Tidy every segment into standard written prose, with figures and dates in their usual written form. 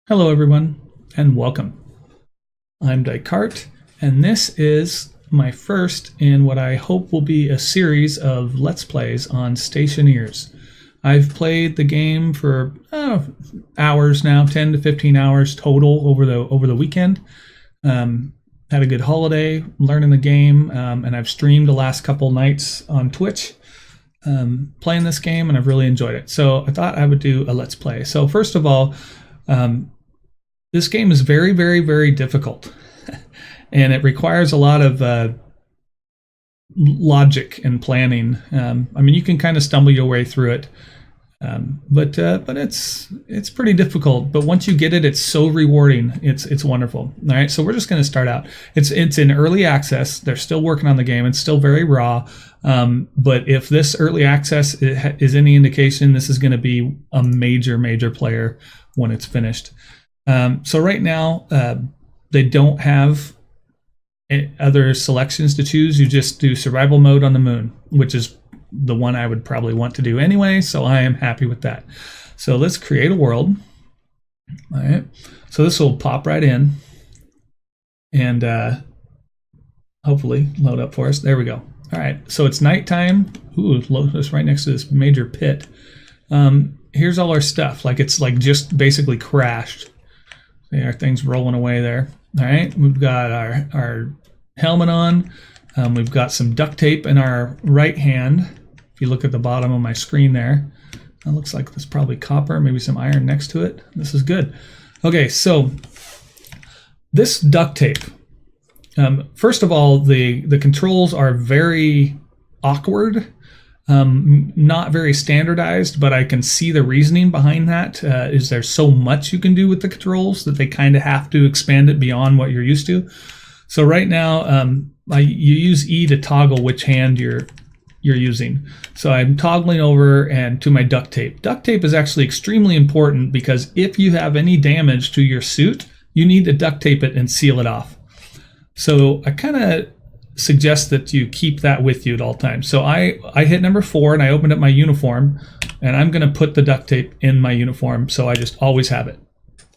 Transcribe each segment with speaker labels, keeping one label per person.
Speaker 1: Hello everyone, and welcome. I'm Dycart, and this is my first in what I hope will be a series of Let's Plays on Stationeers. I've played the game for hours now, 10 to 15 hours total over the weekend. Had a good holiday learning the game, and I've streamed the last couple nights on Twitch playing this game, and I've really enjoyed it. So I thought I would do a Let's Play. So first of all, this game is very, very, very difficult, and it requires a lot of logic and planning. I mean, you can kind of stumble your way through it, but it's pretty difficult. But once you get it, it's so rewarding. It's wonderful. All right, so we're just going to start out. It's in early access. They're still working on the game. It's still very raw. But if this early access is any indication, this is going to be a major player when it's finished. So right now, they don't have other selections to choose. You just do survival mode on the moon, which is the one I would probably want to do anyway. So I am happy with that. So let's create a world. All right. So this will pop right in and hopefully load up for us. There we go. All right. So it's nighttime. Ooh, it's right next to this major pit. Here's all our stuff. It's just basically crashed. Our thing's rolling away there. All right, we've got our helmet on. We've got some duct tape in our right hand. If you look at the bottom of my screen there, that looks like there's probably copper, maybe some iron next to it. This is good. Okay, so this duct tape. First of all, the controls are very awkward. Not very standardized, but I can see the reasoning behind that. Is there so much you can do with the controls that they kind of have to expand it beyond what you're used to. So right now, you use E to toggle which hand you're using. So I'm toggling over and to my duct tape. Duct tape is actually extremely important because if you have any damage to your suit, you need to duct tape it and seal it off. So I kind of suggest that you keep that with you at all times. So I hit number 4 and I opened up my uniform, and I'm going to put the duct tape in my uniform so I just always have it.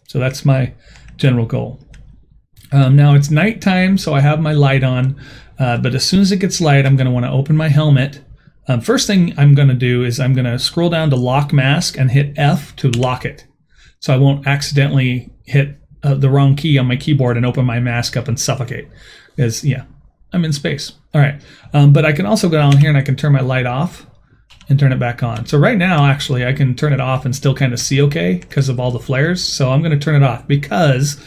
Speaker 1: So that's my general goal. Now it's nighttime, so I have my light on, but as soon as it gets light, I'm going to want to open my helmet. First thing I'm going to do is I'm going to scroll down to lock mask and hit F to lock it, so I won't accidentally hit the wrong key on my keyboard and open my mask up and suffocate. Because yeah, I'm in space. All right. But I can also go down here and I can turn my light off and turn it back on. So right now, actually, I can turn it off and still kind of see okay because of all the flares. So I'm going to turn it off because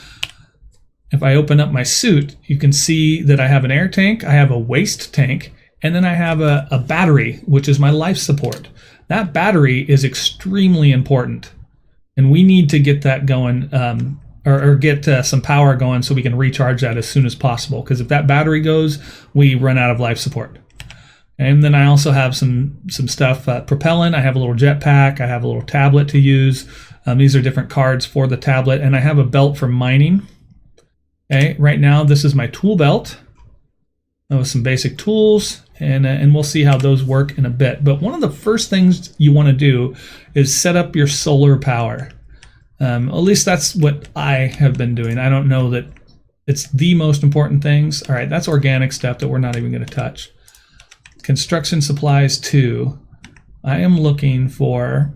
Speaker 1: if I open up my suit, you can see that I have an air tank, I have a waste tank, and then I have a battery, which is my life support. That battery is extremely important, and we need to get that going. Or get some power going so we can recharge that as soon as possible. Because if that battery goes, we run out of life support. And then I also have some stuff, propellant. I have a little jetpack. I have a little tablet to use. These are different cards for the tablet. And I have a belt for mining. Okay, right now this is my tool belt with some basic tools. And we'll see how those work in a bit. But one of the first things you want to do is set up your solar power. At least that's what I have been doing. I don't know that it's the most important things. All right, that's organic stuff that we're not even going to touch. Construction supplies 2. I am looking for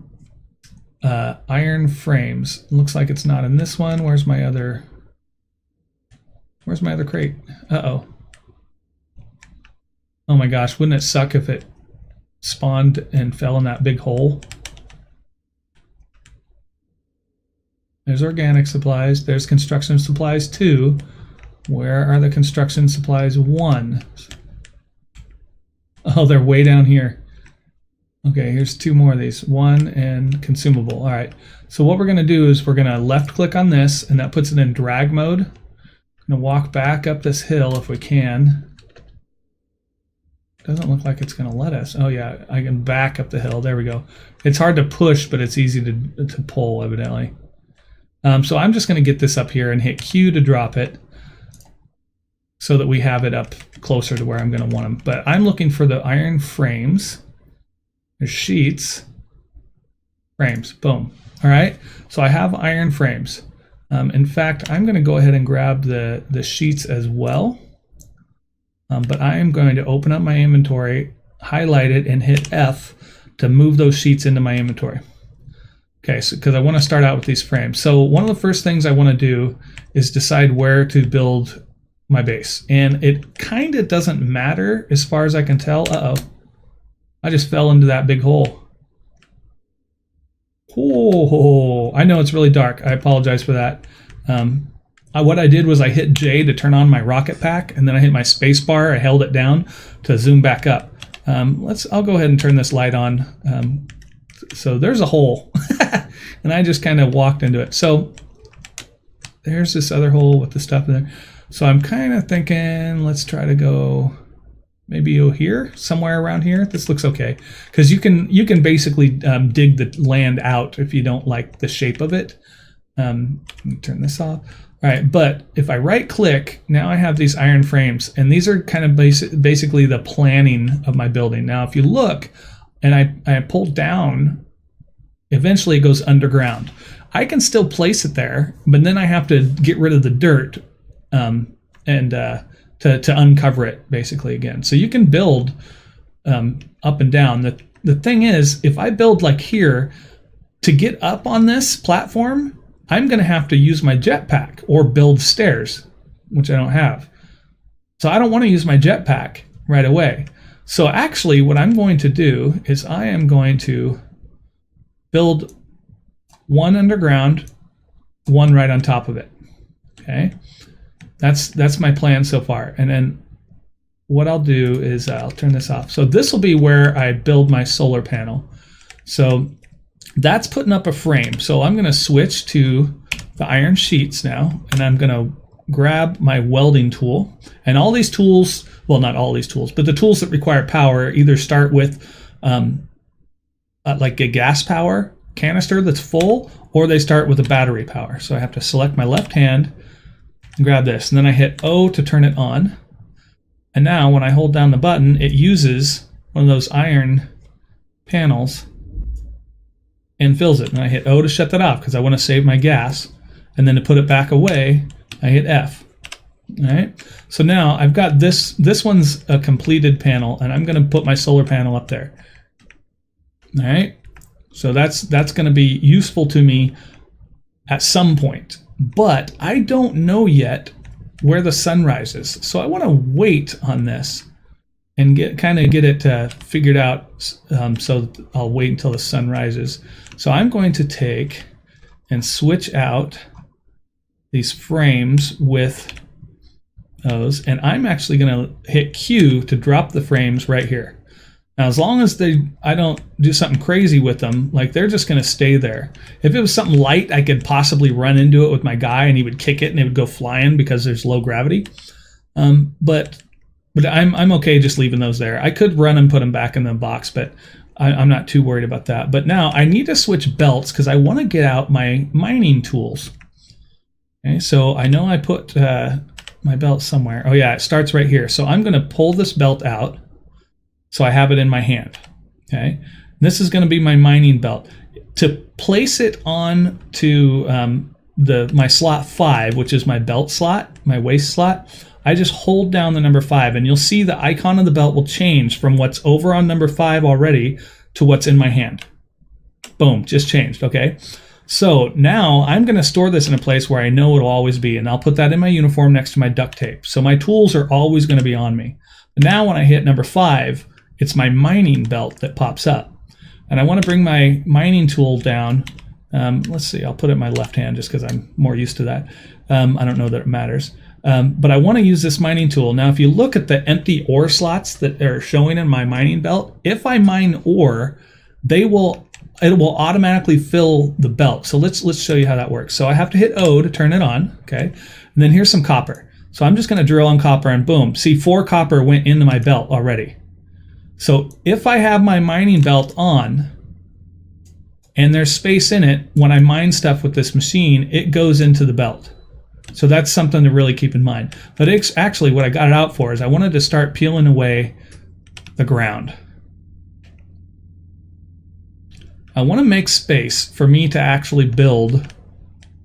Speaker 1: iron frames. Looks like it's not in this one. Where's my other crate? Uh-oh. Oh my gosh, wouldn't it suck if it spawned and fell in that big hole? There's organic supplies. There's construction supplies 2. Where are the construction supplies 1? Oh, they're way down here. Okay, here's 2 more of these. 1 and consumable. All right. So what we're going to do is we're going to left click on this, and that puts it in drag mode. I'm going to walk back up this hill if we can. Doesn't look like it's going to let us. Oh yeah, I can back up the hill. There we go. It's hard to push, but it's easy to pull, evidently. So I'm just going to get this up here and hit Q to drop it so that we have it up closer to where I'm going to want them. But I'm looking for the iron frames. There's sheets, frames, boom. All right, so I have iron frames. In fact, I'm going to go ahead and grab the sheets as well. But I am going to open up my inventory, highlight it, and hit F to move those sheets into my inventory. Okay, so because I want to start out with these frames. So one of the first things I want to do is decide where to build my base. And it kind of doesn't matter as far as I can tell. Uh-oh. I just fell into that big hole. Oh, I know it's really dark. I apologize for that. What I did was I hit J to turn on my rocket pack, and then I hit my space bar. I held it down to zoom back up. I'll go ahead and turn this light on. So there's a hole, and I just kind of walked into it. So there's this other hole with the stuff in there. So I'm kind of thinking, let's try to go maybe here, somewhere around here. This looks okay, because you can basically dig the land out if you don't like the shape of it. Let me turn this off. All right, but if I right click, now I have these iron frames, and these are kind of basically the planning of my building. Now, if you look, and I pull down, eventually it goes underground. I can still place it there, but then I have to get rid of the dirt to uncover it basically again. So you can build up and down. The thing is, if I build like here, to get up on this platform, I'm going to have to use my jetpack or build stairs, which I don't have. So I don't want to use my jetpack right away. So actually what I'm going to do is I am going to build one underground, one right on top of it. Okay, that's my plan so far. And then what I'll do is I'll turn this off. So this will be where I build my solar panel. So that's putting up a frame. So I'm going to switch to the iron sheets now, and I'm going to grab my welding tool. And all these tools, well, not all these tools, but the tools that require power either start with like a gas power canister that's full, or they start with a battery power. So I have to select my left hand and grab this, and then I hit O to turn it on. And now when I hold down the button, it uses one of those iron panels and fills it. And I hit O to shut that off because I want to save my gas. And then to put it back away, I hit F. All right. So now I've got this. This one's a completed panel, and I'm going to put my solar panel up there. All right. So that's going to be useful to me at some point. But I don't know yet where the sun rises. So I want to wait on this and get it figured out. So I'll wait until the sun rises. So I'm going to take and switch out these frames with those, and I'm actually going to hit Q to drop the frames right here. Now, as long as I don't do something crazy with them, like they're just going to stay there. If it was something light, I could possibly run into it with my guy, and he would kick it, and it would go flying because there's low gravity. But I'm okay just leaving those there. I could run and put them back in the box, but I'm not too worried about that. But now I need to switch belts because I want to get out my mining tools. Okay, so I know I put my belt somewhere. Oh yeah, it starts right here. So I'm going to pull this belt out so I have it in my hand. Okay, this is going to be my mining belt. To place it on to my slot 5, which is my belt slot, my waist slot, I just hold down the number 5, and you'll see the icon of the belt will change from what's over on number 5 already to what's in my hand. Boom, just changed, okay? So now I'm going to store this in a place where I know it'll always be, and I'll put that in my uniform next to my duct tape. So my tools are always going to be on me. But now when I hit number 5, it's my mining belt that pops up. And I want to bring my mining tool down. Let's see, I'll put it in my left hand just because I'm more used to that. I don't know that it matters. But I want to use this mining tool. Now, if you look at the empty ore slots that are showing in my mining belt, if I mine ore, it will automatically fill the belt. So let's show you how that works. So I have to hit O to turn it on, okay? And then here's some copper. So I'm just going to drill on copper, and boom. See, 4 copper went into my belt already. So if I have my mining belt on and there's space in it, when I mine stuff with this machine, it goes into the belt. So that's something to really keep in mind. But it's actually what I got it out for is I wanted to start peeling away the ground. I want to make space for me to actually build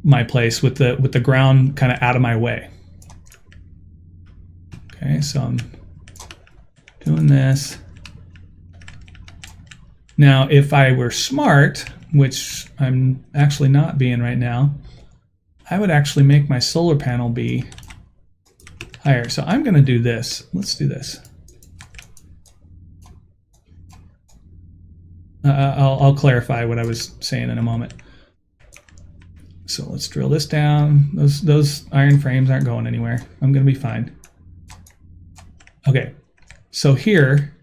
Speaker 1: my place with the ground kind of out of my way. Okay, so I'm doing this. Now, if I were smart, which I'm actually not being right now, I would actually make my solar panel be higher. So I'm going to do this. Let's do this. I'll clarify what I was saying in a moment. So let's drill this down. Those iron frames aren't going anywhere. I'm going to be fine. Okay, so here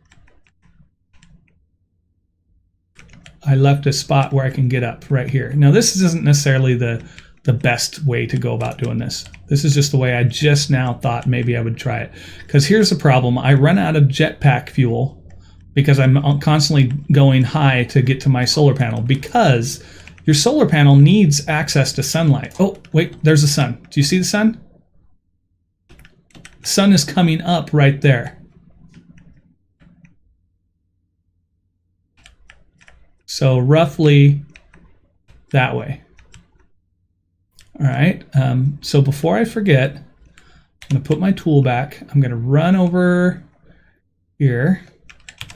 Speaker 1: I left a spot where I can get up right here. Now this isn't necessarily the best way to go about doing this. This is just the way I just now thought maybe I would try it. Because here's the problem. I run out of jetpack fuel because I'm constantly going high to get to my solar panel, because your solar panel needs access to sunlight. Oh, wait, there's the sun. Do you see the sun? The sun is coming up right there. So roughly that way. All right, so before I forget, I'm gonna put my tool back. I'm gonna run over here.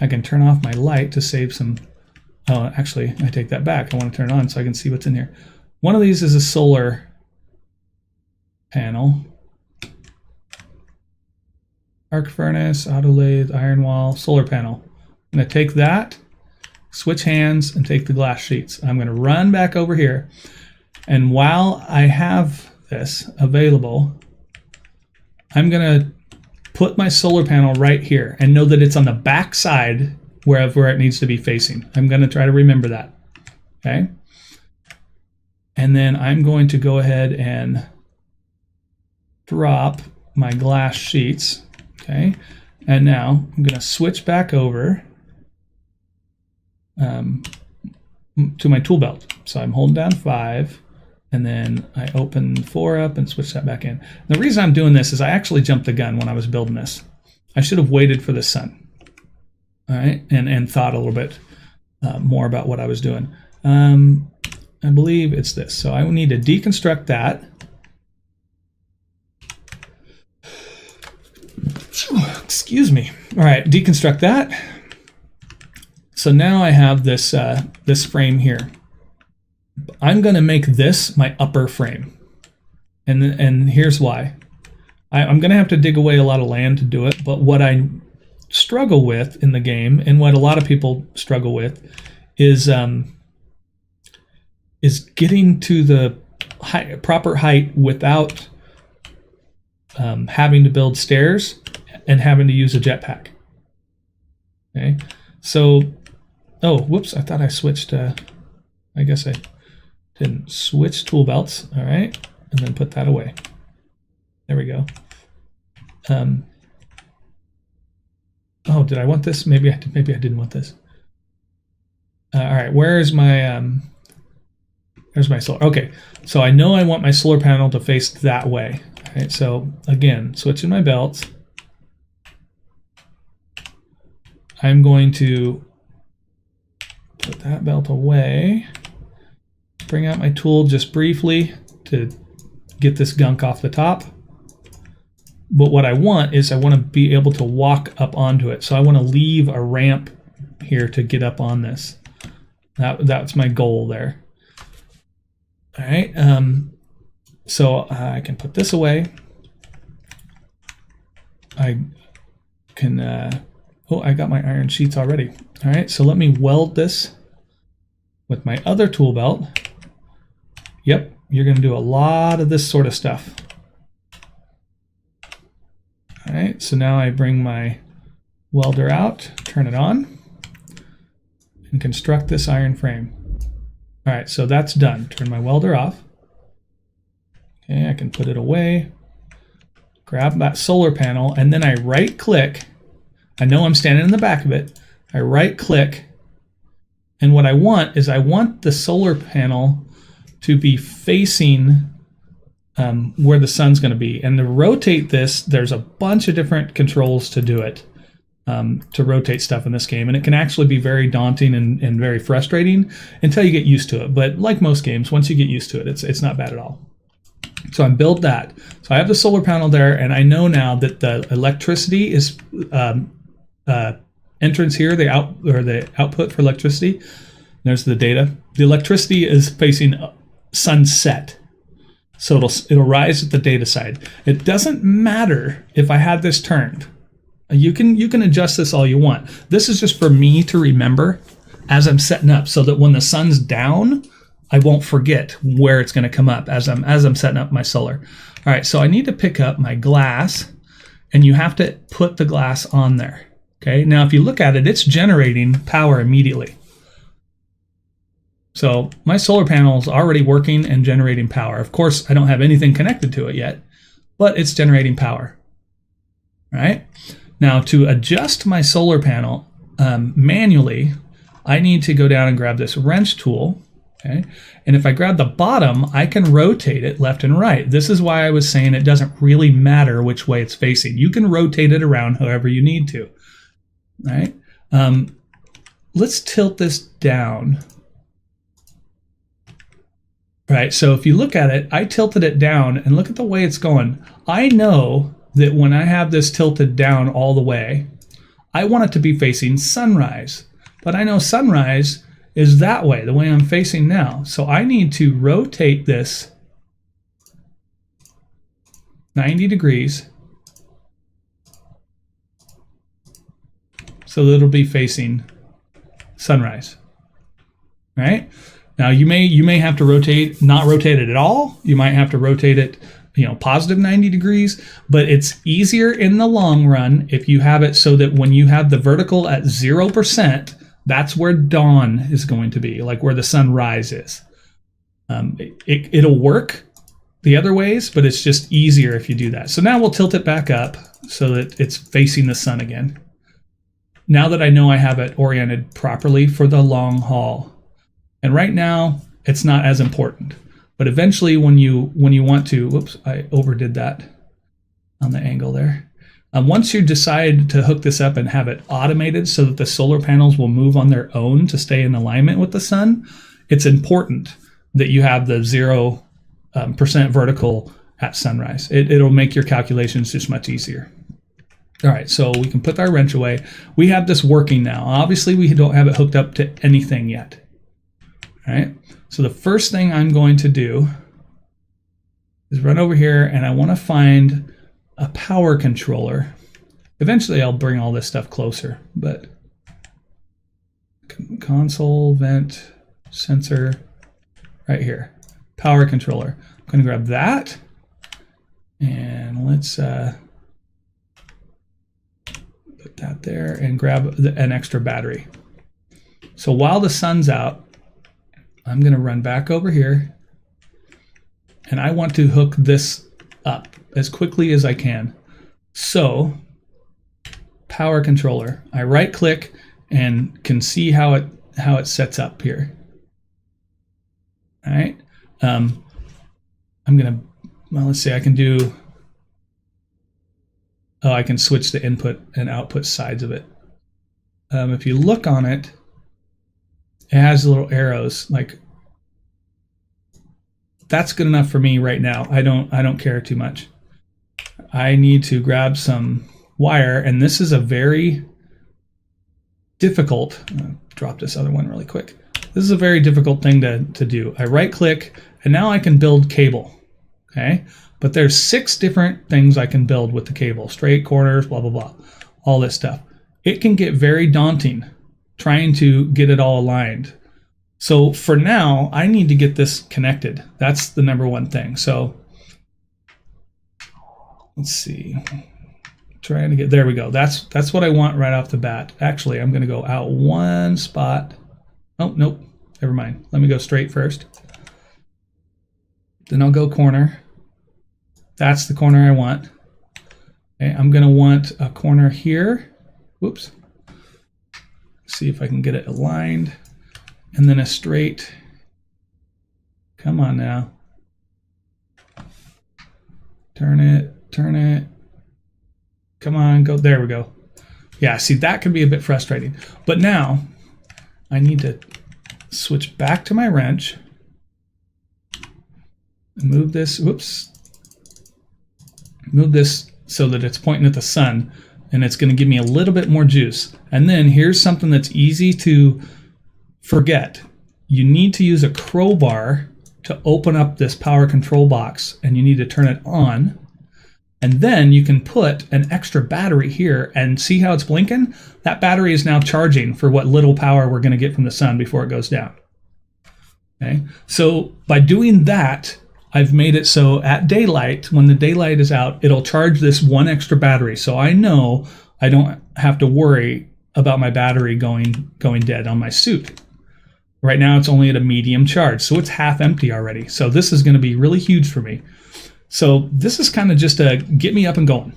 Speaker 1: I can turn off my light to save some, oh, actually, I take that back. I wanna turn it on so I can see what's in here. One of these is a solar panel. Arc furnace, auto lathe, iron wall, solar panel. I'm gonna take that, switch hands, and take the glass sheets. I'm gonna run back over here. And while I have this available, I'm going to put my solar panel right here and know that it's on the back side where it needs to be facing. I'm going to try to remember that. Okay. And then I'm going to go ahead and drop my glass sheets. Okay. And now I'm going to switch back over to my tool belt. So I'm holding down 5. And then I open 4 up and switch that back in. The reason I'm doing this is I actually jumped the gun when I was building this. I should have waited for the sun. All right, and thought a little bit more about what I was doing. I believe it's this. So I need to deconstruct that. Excuse me. All right, deconstruct that. So now I have this this frame here. I'm going to make this my upper frame, and here's why. I'm going to have to dig away a lot of land to do it, but what I struggle with in the game, and what a lot of people struggle with, is getting to the proper height without having to build stairs and having to use a jetpack. Okay, so, oh, whoops, I thought I switched, I guess I didn't switch tool belts. All right, and then put that away. There we go. Oh, did I want this? Maybe I didn't want this. All right, where's my solar? Okay, so I know I want my solar panel to face that way. All right, so again, switching my belts. I'm going to put that belt away. Bring out my tool just briefly to get this gunk off the top. But what I want is I want to be able to walk up onto it. So I want to leave a ramp here to get up on this. That's my goal there. All right. So I can put this away. I can, oh, I got my iron sheets already. All right. So let me weld this with my other tool belt. Yep, you're going to do a lot of this sort of stuff. All right, so now I bring my welder out, turn it on, and construct this iron frame. All right, so that's done. Turn my welder off. Okay, I can put it away, grab that solar panel, and then I right-click. I know I'm standing in the back of it. I right-click, and what I want is I want the solar panel to be facing where the sun's going to be. And to rotate this, there's a bunch of different controls to do it. to rotate stuff in this game, and it can actually be very daunting and very frustrating until you get used to it. But like most games, once you get used to it, it's not bad at all. So I built that. So I have the solar panel there, and I know now that the electricity is entrance here, the output for electricity. There's the data. The electricity is facing sunset. So it'll rise at the data side. It doesn't matter if I had this turned. You can adjust this all you want. This is just for me to remember as I'm setting up, so that when the sun's down, I won't forget where it's going to come up as I'm setting up my solar. All right, so I need to pick up my glass, and you have to put the glass on there. Okay, now if you look at it, it's generating power immediately. So my solar panel is already working and generating power. Of course, I don't have anything connected to it yet, but it's generating power. All right. Now to adjust my solar panel manually, I need to go down and grab this wrench tool. Okay. And if I grab the bottom, I can rotate it left and right. This is why I was saying it doesn't really matter which way it's facing. You can rotate it around however you need to. All right. Let's tilt this down. Right, so if you look at it, I tilted it down, and look at the way it's going. I know that when I have this tilted down all the way, I want it to be facing sunrise. But I know sunrise is that way, the way I'm facing now. So I need to rotate this 90 degrees so that it'll be facing sunrise. Right? Now you may have to not rotate it at all. You might have to rotate it, positive 90 degrees, but it's easier in the long run if you have it so that when you have the vertical at 0%, that's where dawn is going to be, like where the sunrise is. It'll work the other ways, but it's just easier if you do that. So now we'll tilt it back up so that it's facing the sun again. Now that I know I have it oriented properly for the long haul. And right now, it's not as important. But eventually, when you want to, whoops, I overdid that on the angle there. Once you decide to hook this up and have it automated so that the solar panels will move on their own to stay in alignment with the sun, it's important that you have the 0% vertical at sunrise. It'll make your calculations just much easier. All right, so we can put our wrench away. We have this working now. Obviously, we don't have it hooked up to anything yet. All right, so the first thing I'm going to do is run over here, and I want to find a power controller. Eventually, I'll bring all this stuff closer, but console, vent, sensor, right here, power controller. I'm going to grab that, and let's put that there and grab an extra battery. So while the sun's out, I'm going to run back over here, and I want to hook this up as quickly as I can. So, power controller. I right click and can see how it sets up here. All right. I'm going to, well, let's see, I can do, I can switch the input and output sides of it. If you look on it, it has little arrows. Like, that's good enough for me right now. I don't care too much. I need to grab some wire, and this is a very difficult. Drop this other one really quick. This is a very difficult thing to do. I right click, and now I can build cable. Okay, but there's 6 different things I can build with the cable: straight, corners, blah blah blah, all this stuff. It can get very daunting trying to get it all aligned. So for now, I need to get this connected. That's the number one thing. So let's see. Trying to get, there we go. That's what I want right off the bat. Actually, I'm going to go out one spot. Oh, nope. Never mind. Let me go straight first. Then I'll go corner. That's the corner I want. Okay, I'm going to want a corner here. Whoops. See if I can get it aligned, and then a straight. Come on now. Turn it. Come on, go. There we go. Yeah, see, that can be a bit frustrating. But now I need to switch back to my wrench and move this, whoops, move this so that it's pointing at the sun, and it's going to give me a little bit more juice. And then here's something that's easy to forget. You need to use a crowbar to open up this power control box, and you need to turn it on. And then you can put an extra battery here, and see how it's blinking? That battery is now charging for what little power we're going to get from the sun before it goes down. Okay, so by doing that, I've made it so at daylight, when the daylight is out, it'll charge this one extra battery. So I know I don't have to worry about my battery going dead on my suit. Right now it's only at a medium charge, so it's half empty already. So this is going to be really huge for me. So this is kind of just to get me up and going.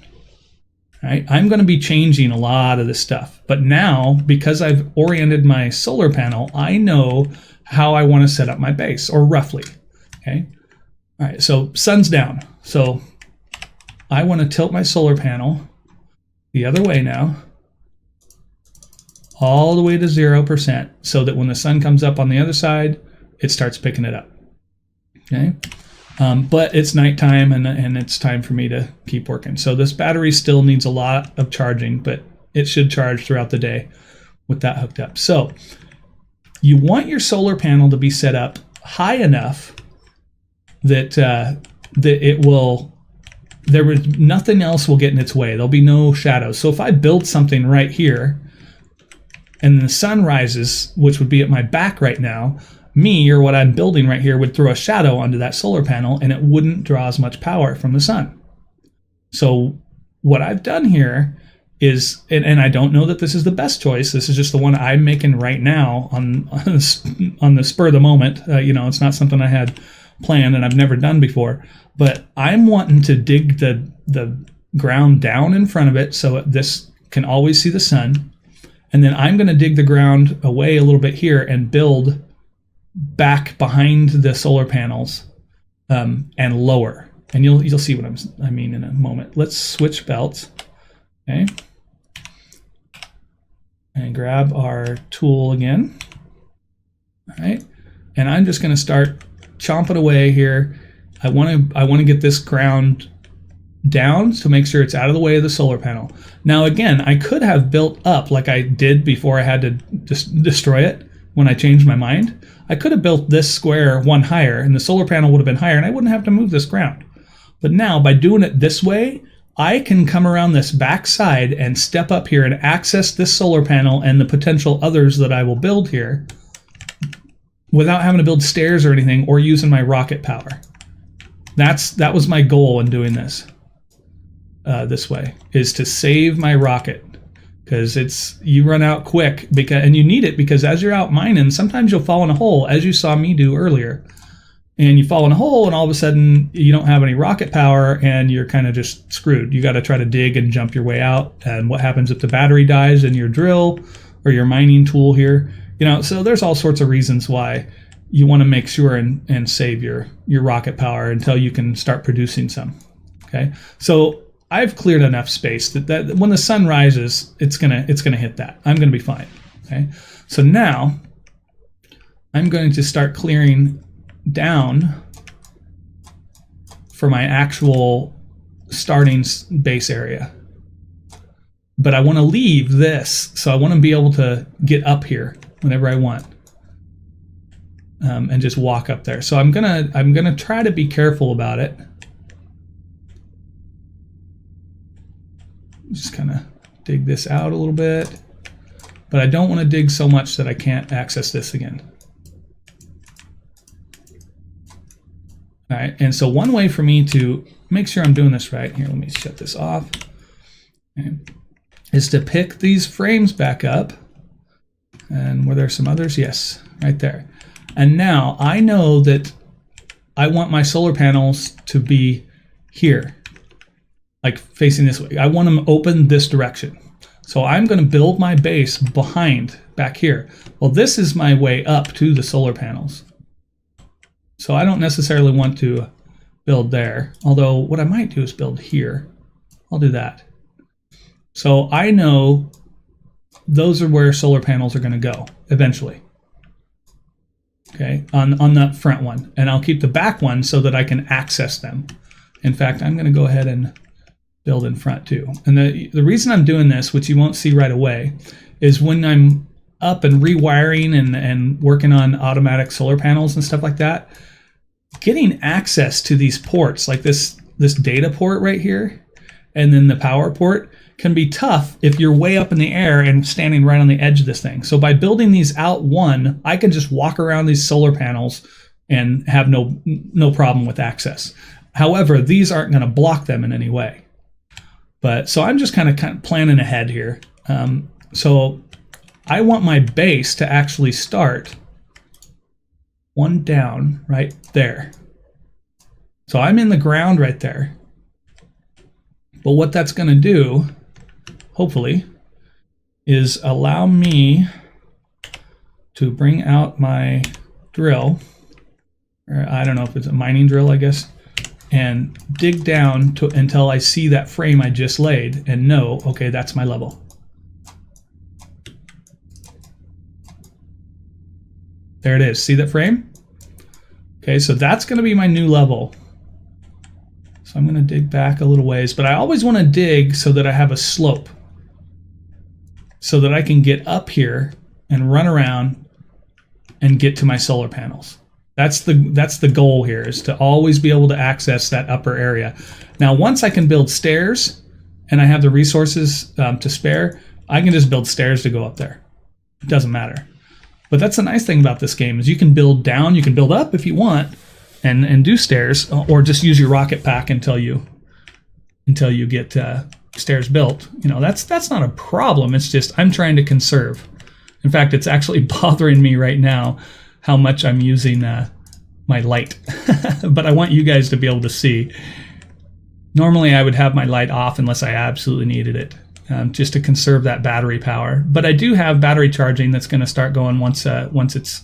Speaker 1: Right? I'm going to be changing a lot of this stuff. But now, because I've oriented my solar panel, I know how I want to set up my base, or roughly. Okay. All right, so sun's down. So I want to tilt my solar panel the other way now, all the way to 0%, so that when the sun comes up on the other side, it starts picking it up. Okay. But it's nighttime, and it's time for me to keep working. So this battery still needs a lot of charging, but it should charge throughout the day with that hooked up. So you want your solar panel to be set up high enough that nothing else will get in its way. There'll be no shadows. So if I build something right here, and the sun rises, which would be at my back right now, me, or what I'm building right here, would throw a shadow onto that solar panel, and it wouldn't draw as much power from the sun. So what I've done here is, and I don't know that this is the best choice, this is just the one I'm making right now on the spur of the moment. It's not something I had planned and I've never done before, but I'm wanting to dig the ground down in front of it so this can always see the sun. And then I'm going to dig the ground away a little bit here and build back behind the solar panels and lower. And you'll see what I mean in a moment. Let's switch belts. Okay. And grab our tool again. All right. And I'm just going to start chomping away here. I want to get this ground down to make sure it's out of the way of the solar panel. Now again, I could have built up like I did before I had to destroy it when I changed my mind. I could have built this square one higher, and the solar panel would have been higher, and I wouldn't have to move this ground. But now, by doing it this way, I can come around this back side and step up here and access this solar panel and the potential others that I will build here without having to build stairs or anything, or using my rocket power. That was my goal in doing this way, is to save my rocket, because you run out quick, and you need it, because as you're out mining, sometimes you'll fall in a hole, as you saw me do earlier, and you fall in a hole, and all of a sudden you don't have any rocket power, and you're kind of just screwed. You got to try to dig and jump your way out. And what happens if the battery dies in your drill or your mining tool here? So there's all sorts of reasons why you want to make sure and save your rocket power until you can start producing some. Okay, so I've cleared enough space that when the sun rises, it's gonna hit that. I'm gonna be fine. Okay, so now I'm going to start clearing down for my actual starting base area. But I want to leave this, so I want to be able to get up here whenever I want, and just walk up there. So I'm gonna try to be careful about it. Just kind of dig this out a little bit, but I don't want to dig so much that I can't access this again. All right, and so one way for me to make sure I'm doing this right, here, let me shut this off, okay, is to pick these frames back up. And were there some others? Yes, right there. And now I know that I want my solar panels to be here, like facing this way. I want them open this direction. So I'm going to build my base back here. Well, this is my way up to the solar panels. So I don't necessarily want to build there. Although what I might do is build here. I'll do that. So I know those are where solar panels are going to go eventually. Okay, on that front one. And I'll keep the back one so that I can access them. In fact, I'm going to go ahead and build in front too. And the reason I'm doing this, which you won't see right away, is when I'm up and rewiring and working on automatic solar panels and stuff like that, getting access to these ports, like this data port right here, and then the power port, can be tough if you're way up in the air and standing right on the edge of this thing. So by building these out one, I can just walk around these solar panels and have no problem with access. However, these aren't going to block them in any way. But so I'm just kind of planning ahead here. So I want my base to actually start one down right there. So I'm in the ground right there. But what that's going to do, hopefully, is allow me to bring out my drill, or I don't know if it's a mining drill, I guess, and dig down until I see that frame I just laid and know, okay, that's my level. There it is. See that frame? Okay, so that's going to be my new level. So I'm going to dig back a little ways, but I always want to dig so that I have a slope, so that I can get up here and run around and get to my solar panels. That's the goal here, is to always be able to access that upper area. Now, once I can build stairs and I have the resources to spare, I can just build stairs to go up there. It doesn't matter. But that's the nice thing about this game, is you can build down, you can build up if you want, and do stairs, or just use your rocket pack until you get stairs built. You know, that's not a problem. It's just I'm trying to conserve. In fact, it's actually bothering me right now how much I'm using my light. But I want you guys to be able to see. Normally I would have my light off unless I absolutely needed it, just to conserve that battery power. But I do have battery charging that's going to start going once it's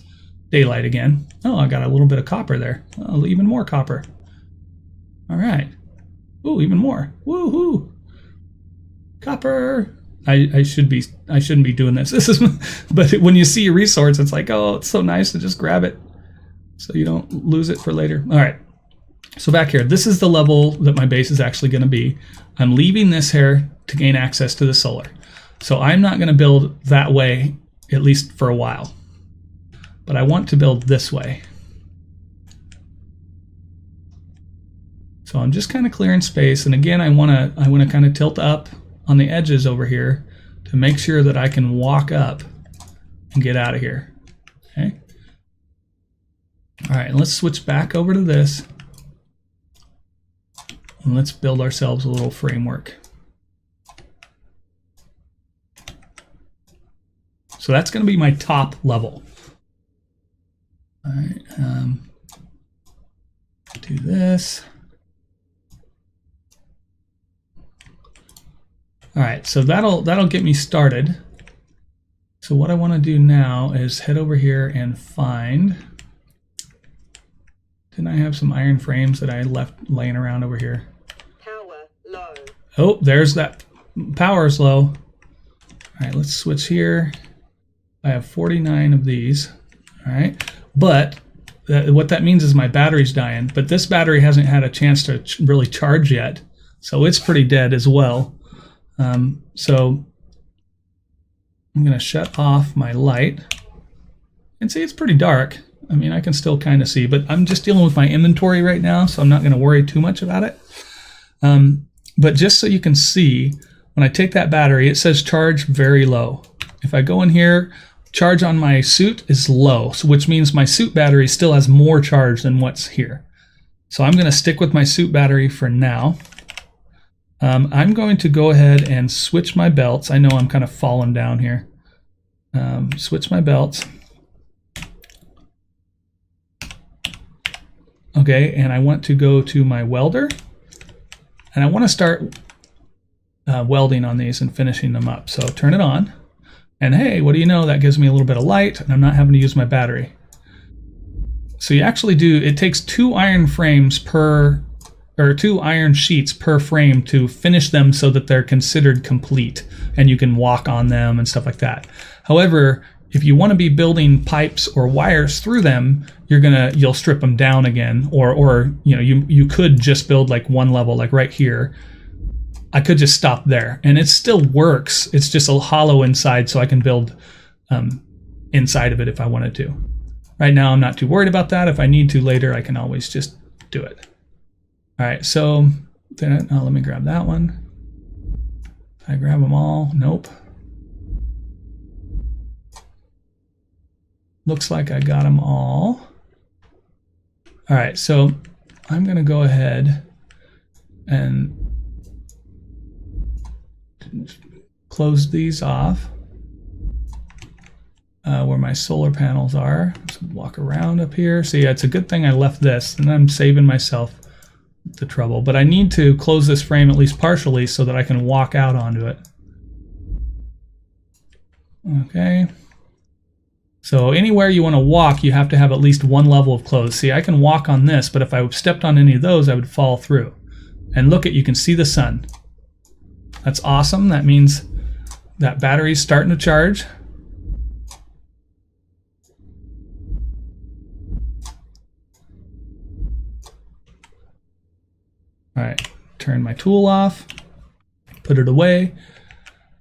Speaker 1: daylight again. Oh, I got a little bit of copper there. Oh, even more copper. All right. Ooh, even more. Woohoo! Copper. I shouldn't be doing this. But when you see a resource, it's like, oh, it's so nice to just grab it, so you don't lose it for later. All right. So back here, this is the level that my base is actually going to be. I'm leaving this here to gain access to the solar. So I'm not going to build that way, at least for a while. But I want to build this way. So I'm just kind of clearing space. And again, I want to kind of tilt up on the edges over here to make sure that I can walk up and get out of here. Okay. All right, let's switch back over to this. And let's build ourselves a little framework. So that's going to be my top level. All right, do this. All right, so that'll get me started. So what I want to do now is head over here and find. Didn't I have some iron frames that I left laying around over here?
Speaker 2: Power low.
Speaker 1: Oh, there's that. Power's low. All right, let's switch here. I have 49 of these. All right, but what that means is my battery's dying. But this battery hasn't had a chance to really charge yet, so it's pretty dead as well. So I'm going to shut off my light. And see, it's pretty dark. I mean, I can still kind of see, but I'm just dealing with my inventory right now, so I'm not going to worry too much about it. But just so you can see, when I take that battery, it says charge very low. If I go in here, charge on my suit is low, so which means my suit battery still has more charge than what's here. So I'm going to stick with my suit battery for now. I'm going to go ahead and switch my belts. I know I'm kind of falling down here. Switch my belts. Okay, and I want to go to my welder. And I want to start welding on these and finishing them up. So turn it on. And hey, what do you know? That gives me a little bit of light, and I'm not having to use my battery. So you actually do, it takes 2 iron frames per or 2 iron sheets per frame to finish them so that they're considered complete and you can walk on them and stuff like that. However, if you want to be building pipes or wires through them, you'll strip them down again, or you could just build like one level, like right here. I could just stop there and it still works. It's just a hollow inside, so I can build inside of it if I wanted to. Right now I'm not too worried about that. If I need to later, I can always just do it. All right, so then let me grab that one. I grab them all. Nope. Looks like I got them all. All right, so I'm going to go ahead and close these off where my solar panels are. Just walk around up here. So yeah, it's a good thing I left this, and I'm saving myself the trouble. But I need to close this frame at least partially so that I can walk out onto it. Okay. So anywhere you want to walk, you have to have at least one level of close. See, I can walk on this, but if I stepped on any of those, I would fall through. And look, you can see the sun. That's awesome. That means that battery's starting to charge. All right, turn my tool off, put it away,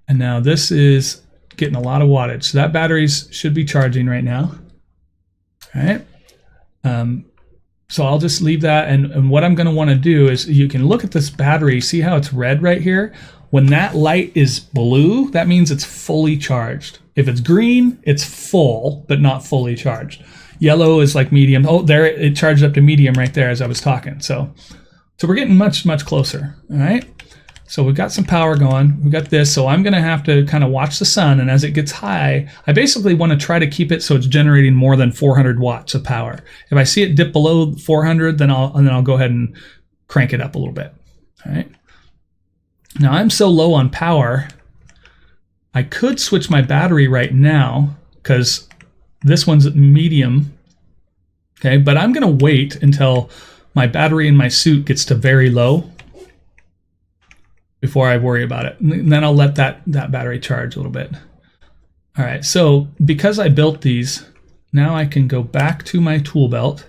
Speaker 1: and now this is getting a lot of wattage. So that batteries should be charging right now. All right. So I'll just leave that. And what I'm going to want to do is you can look at this battery, see how it's red right here. When that light is blue, that means it's fully charged. If it's green, it's full, but not fully charged. Yellow is like medium. Oh, there, it charged up to medium right there as I was talking. So we're getting much, much closer. All right. So we've got some power going. We've got this. So I'm going to have to kind of watch the sun. And as it gets high, I basically want to try to keep it so it's generating more than 400 watts of power. If I see it dip below 400, then I'll go ahead and crank it up a little bit. All right. Now I'm so low on power, I could switch my battery right now because this one's medium. Okay. But I'm going to wait until my battery in my suit gets to very low before I worry about it. And then I'll let that battery charge a little bit. All right, so because I built these, now I can go back to my tool belt.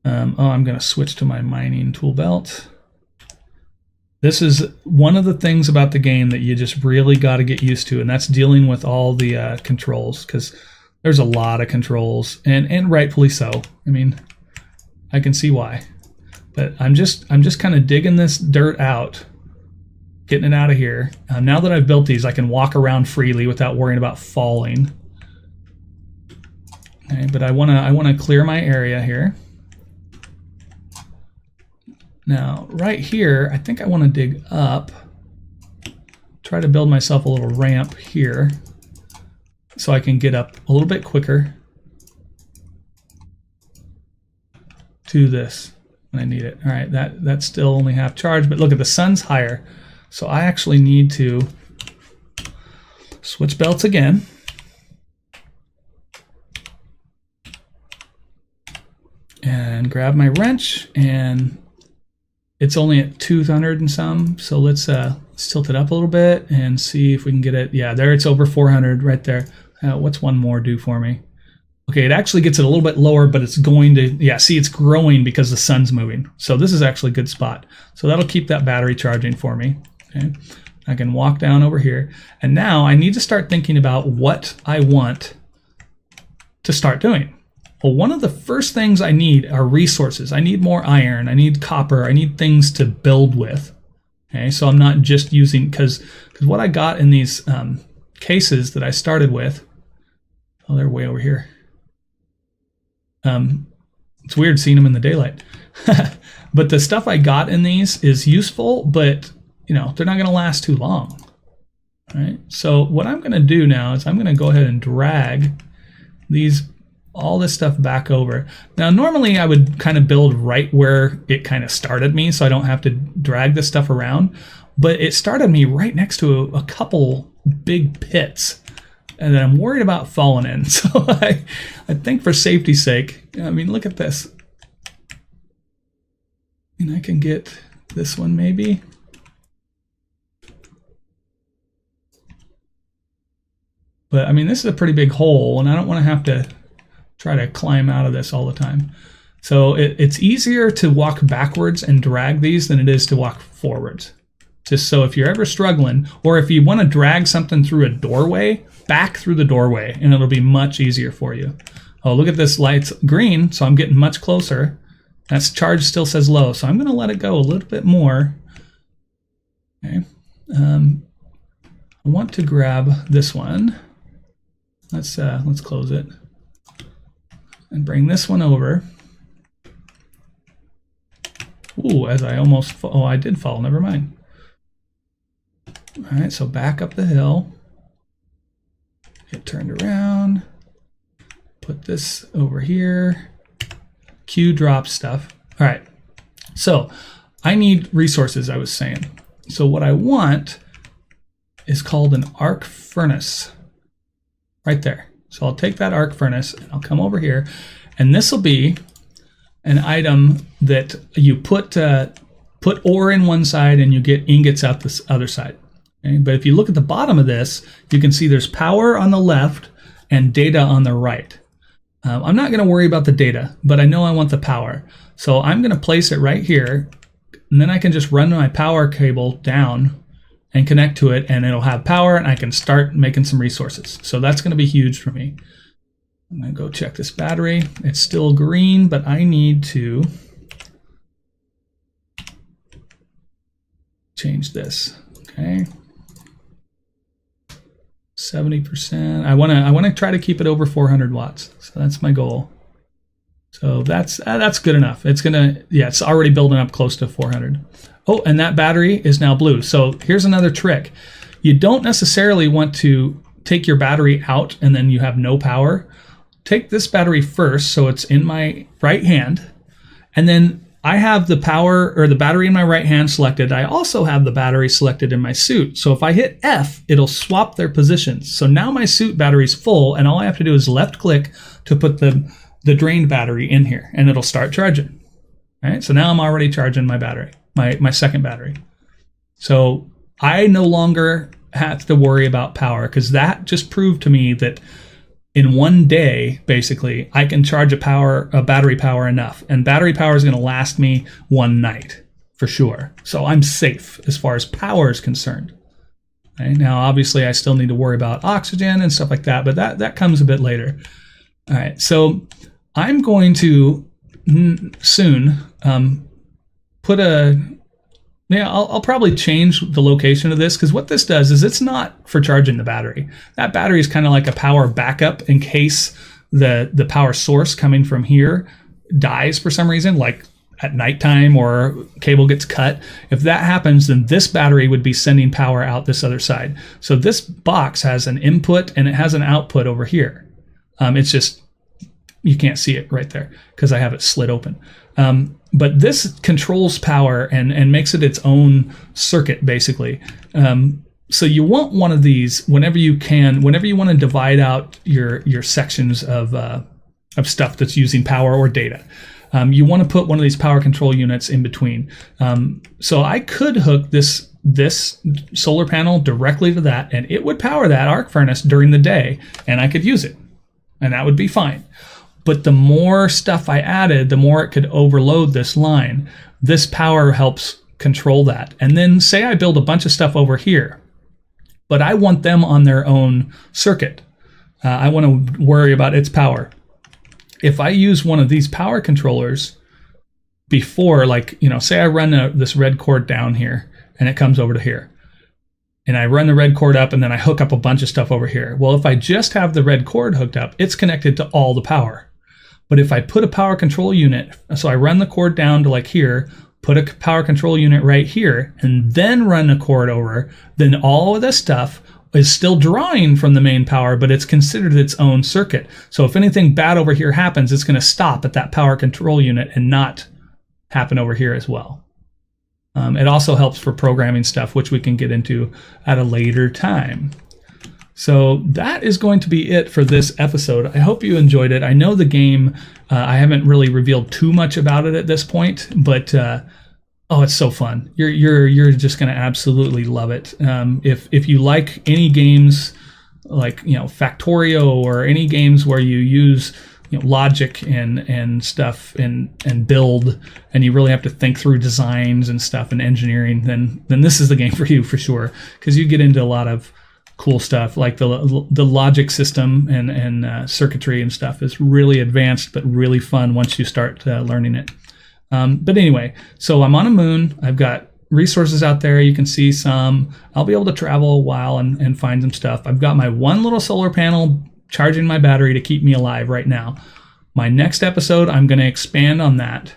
Speaker 1: I'm gonna switch to my mining tool belt. This is one of the things about the game that you just really gotta get used to, and that's dealing with all the controls, because there's a lot of controls, and rightfully so. I mean, I can see why. But I'm just kind of digging this dirt out, getting it out of here. Now that I've built these, I can walk around freely without worrying about falling. Okay, but I wanna clear my area here. Now, right here, I think I want to dig up. Try to build myself a little ramp here so I can get up a little bit quicker to this when I need it. All right, that's still only half charged, but look at the sun's higher. So I actually need to switch belts again. And grab my wrench, and it's only at 200 and some. So let's tilt it up a little bit and see if we can get it. Yeah, there it's over 400 right there. What's one more do for me? Okay, it actually gets it a little bit lower, but it's going to, yeah, see, it's growing because the sun's moving. So this is actually a good spot. So that'll keep that battery charging for me. Okay, I can walk down over here. And now I need to start thinking about what I want to start doing. Well, one of the first things I need are resources. I need more iron. I need copper. I need things to build with. Okay, so I'm not just using, because what I got in these cases that I started with, oh, they're way over here. It's weird seeing them in the daylight. But the stuff I got in these is useful, but they're not going to last too long. All right. So what I'm going to do now is I'm going to go ahead and drag all this stuff back over. Now, normally I would kind of build right where it kind of started me, so I don't have to drag this stuff around. But it started me right next to a couple big pits, and then I'm worried about falling in. So I think for safety's sake, I mean, look at this. And I can get this one maybe. But I mean, this is a pretty big hole, and I don't want to have to try to climb out of this all the time. So it's easier to walk backwards and drag these than it is to walk forwards. Just so if you're ever struggling, or if you want to drag something through a doorway, back through the doorway, and it'll be much easier for you. Oh, look at this light's green, so I'm getting much closer. That's charge still says low, so I'm going to let it go a little bit more. Okay. I want to grab this one. Let's close it and bring this one over. Ooh, as I almost fall. Oh, I did fall. Never mind. All right, so back up the hill. Get turned around. Put this over here. Q drop stuff. All right. So I need resources, I was saying. So what I want is called an arc furnace. Right there. So I'll take that arc furnace and I'll come over here, and this will be an item that you put ore in one side and you get ingots out this other side. Okay? But if you look at the bottom of this, you can see there's power on the left and data on the right. I'm not going to worry about the data, but I know I want the power. So I'm going to place it right here, and then I can just run my power cable down and connect to it, and it'll have power, and I can start making some resources. So that's going to be huge for me. I'm going to go check this battery. It's still green, but I need to change this. Okay, 70%. I want to try to keep it over 400 watts. So that's my goal. So that's good enough. It's it's already building up close to 400. Oh, and that battery is now blue. So here's another trick. You don't necessarily want to take your battery out and then you have no power. Take this battery first, so it's in my right hand, and then I have the power or the battery in my right hand selected. I also have the battery selected in my suit. So if I hit F, it'll swap their positions. So now my suit battery's full, and all I have to do is left click to put the drained battery in here, and it'll start charging. All right, so now I'm already charging my battery, my second battery. So I no longer have to worry about power, because that just proved to me that in one day, basically, I can charge a battery power enough, and battery power is going to last me one night for sure. So I'm safe as far as power is concerned. Okay? Now, obviously, I still need to worry about oxygen and stuff like that, but that comes a bit later. All right, so I'm going to soon put I'll probably change the location of this, because what this does is it's not for charging the battery. That battery is kind of like a power backup in case the power source coming from here dies for some reason, like at nighttime or cable gets cut. If that happens, then this battery would be sending power out this other side. So this box has an input and it has an output over here. It's just, you can't see it right there because I have it slit open. But this controls power and makes it its own circuit, basically. So you want one of these whenever you can, whenever you want to divide out your sections of stuff that's using power or data. You want to put one of these power control units in between. So I could hook this solar panel directly to that, and it would power that arc furnace during the day, and I could use it, and that would be fine. But the more stuff I added, the more it could overload this line. This power helps control that. And then say I build a bunch of stuff over here, but I want them on their own circuit. I want to worry about its power. If I use one of these power controllers before, like, say I run this red cord down here and it comes over to here, and I run the red cord up and then I hook up a bunch of stuff over here. Well, if I just have the red cord hooked up, it's connected to all the power. But if I put a power control unit, so I run the cord down to like here, put a power control unit right here, and then run a cord over, then all of this stuff is still drawing from the main power, but it's considered its own circuit. So if anything bad over here happens, it's going to stop at that power control unit and not happen over here as well. It also helps for programming stuff, which we can get into at a later time. So that is going to be it for this episode. I hope you enjoyed it. I know the game, I haven't really revealed too much about it at this point, but Oh, it's so fun. You're just going to absolutely love it. If you like any games like Factorio or any games where you use logic and stuff and build, and you really have to think through designs and stuff and engineering, then this is the game for you for sure, because you get into a lot of cool stuff like the logic system and circuitry and stuff is really advanced but really fun once you start learning it. But anyway, so I'm on a moon. I've got resources out there. You can see some. I'll be able to travel a while and find some stuff. I've got my one little solar panel charging my battery to keep me alive right now. My next episode, I'm going to expand on that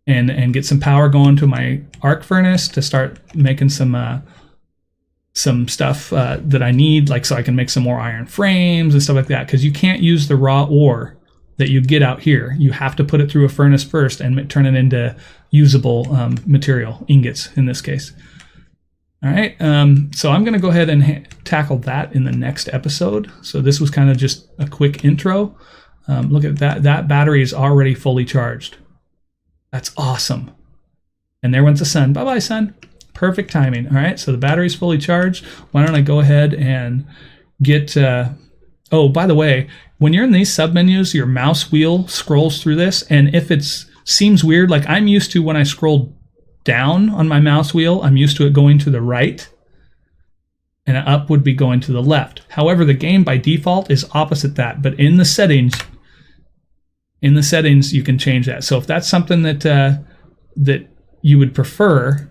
Speaker 1: and get some power going to my arc furnace to start making some stuff that I need, like so I can make some more iron frames and stuff like that, because you can't use the raw ore that you get out here. You have to put it through a furnace first and turn it into usable material, ingots in this case. All right, so I'm going to go ahead and tackle that in the next episode. So this was kind of just a quick intro. Look at that. That battery is already fully charged. That's awesome. And there went the sun. Bye-bye, sun. Perfect timing. All right, so the battery's fully charged. Why don't I go ahead and get... oh, by the way, when you're in these submenus, your mouse wheel scrolls through this, and if it seems weird, like I'm used to when I scroll down on my mouse wheel, I'm used to it going to the right, and up would be going to the left. However, the game by default is opposite that, but in the settings, you can change that. So if that's something that you would prefer,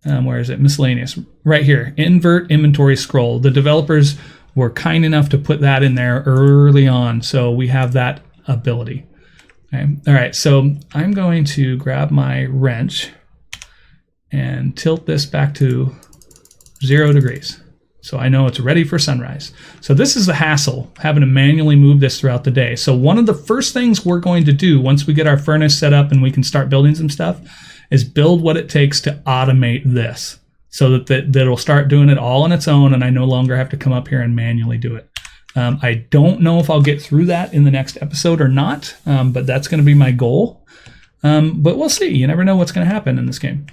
Speaker 1: where is it? Miscellaneous, right here, invert inventory scroll. The developers were kind enough to put that in there early on, so we have that ability. Okay. All right, so I'm going to grab my wrench and tilt this back to 0 degrees, so I know it's ready for sunrise. So this is the hassle, having to manually move this throughout the day. So one of the first things we're going to do once we get our furnace set up and we can start building some stuff is build what it takes to automate this, so that it'll start doing it all on its own, and I no longer have to come up here and manually do it. I don't know if I'll get through that in the next episode or not, but that's going to be my goal. But we'll see. You never know what's going to happen in this game.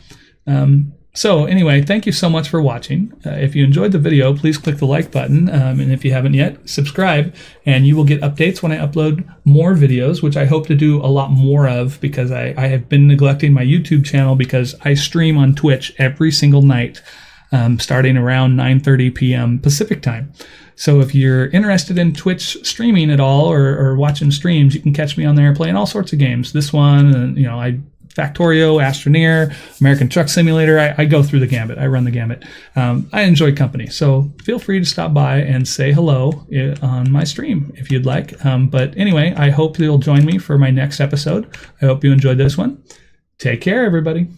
Speaker 1: So anyway, thank you so much for watching. If you enjoyed the video, please click the like button. And if you haven't yet, subscribe, and you will get updates when I upload more videos, which I hope to do a lot more of, because I have been neglecting my YouTube channel because I stream on Twitch every single night, starting around 9:30 p.m. Pacific time. So if you're interested in Twitch streaming at all or watching streams, you can catch me on there playing all sorts of games. This one, and Factorio, Astroneer, American Truck Simulator. I go through the gambit. I run the gambit. I enjoy company, so feel free to stop by and say hello on my stream if you'd like. But anyway, I hope you'll join me for my next episode. I hope you enjoyed this one. Take care, everybody.